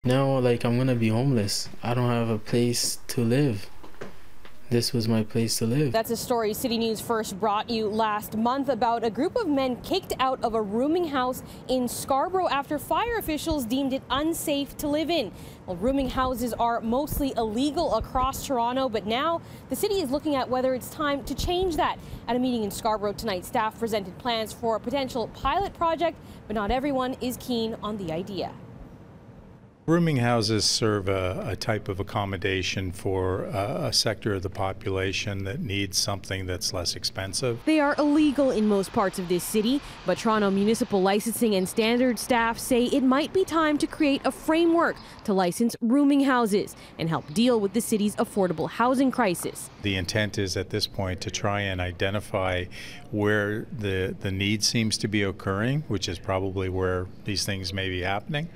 Now, like, I'm gonna be homeless. I don't have a place to live. This was my place to live. That's a story City News first brought you last month about a group of men kicked out of a rooming house in Scarborough after fire officials deemed it unsafe to live in. Well, rooming houses are mostly illegal across Toronto, but now the city is looking at whether it's time to change that. At a meeting in Scarborough tonight, staff presented plans for a potential pilot project, but not everyone is keen on the idea. Rooming houses serve a type of accommodation for a sector of the population that needs something that's less expensive. They are illegal in most parts of this city, but Toronto municipal licensing and standards staff say it might be time to create a framework to license rooming houses and help deal with the city's affordable housing crisis. The intent is at this point to try and identify where the need seems to be occurring, which is probably where these things may be happening,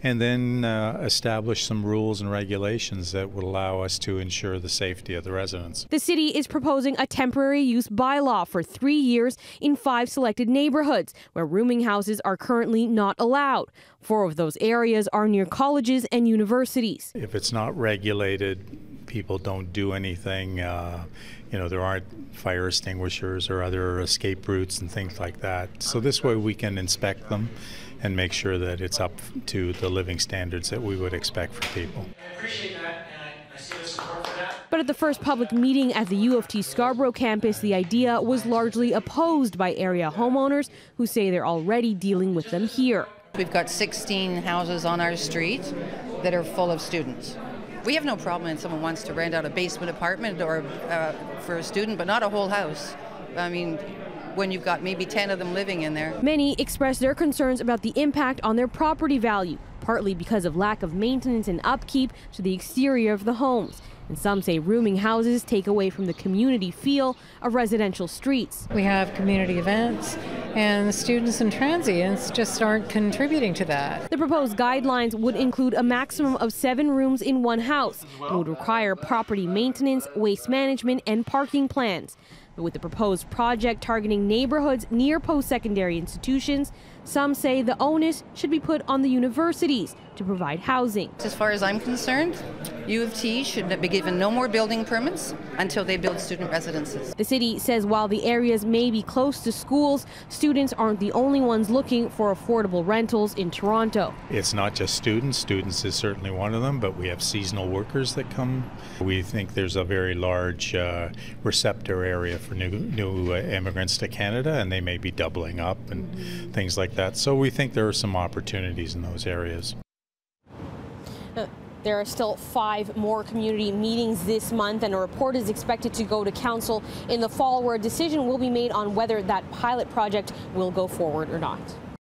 and then establish some rules and regulations that would allow us to ensure the safety of the residents. The city is proposing a temporary use bylaw for 3 years in 5 selected neighborhoods where rooming houses are currently not allowed. 4 of those areas are near colleges and universities. If it's not regulated, people don't do anything. There aren't fire extinguishers or other escape routes and things like that. So this way we can inspect them and make sure that it's up to the living standards that we would expect for people. I appreciate that, and I see the support for that. But at the first public meeting at the U of T Scarborough campus, the idea was largely opposed by area homeowners who say they're already dealing with them here. We've got 16 houses on our street that are full of students. We have no problem if someone wants to rent out a basement apartment or for a student, but not a whole house. I mean, when you've got maybe 10 of them living in there. Many express their concerns about the impact on their property value, partly because of lack of maintenance and upkeep to the exterior of the homes. And some say rooming houses take away from the community feel of residential streets. We have community events, and the students and transients just aren't contributing to that. The proposed guidelines would include a maximum of 7 rooms in one house and would require property maintenance, waste management, and parking plans. But with the proposed project targeting neighborhoods near post-secondary institutions, some say the onus should be put on the universities to provide housing. As far as I'm concerned, U of T should be given no more building permits until they build student residences. The city says while the areas may be close to schools, students aren't the only ones looking for affordable rentals in Toronto. It's not just students. Students is certainly one of them, but we have seasonal workers that come. We think there's a very large receptor area for new immigrants to Canada, and they may be doubling up and things like that. So we think there are some opportunities in those areas. There are still 5 more community meetings this month, and a report is expected to go to council in the fall where a decision will be made on whether that pilot project will go forward or not.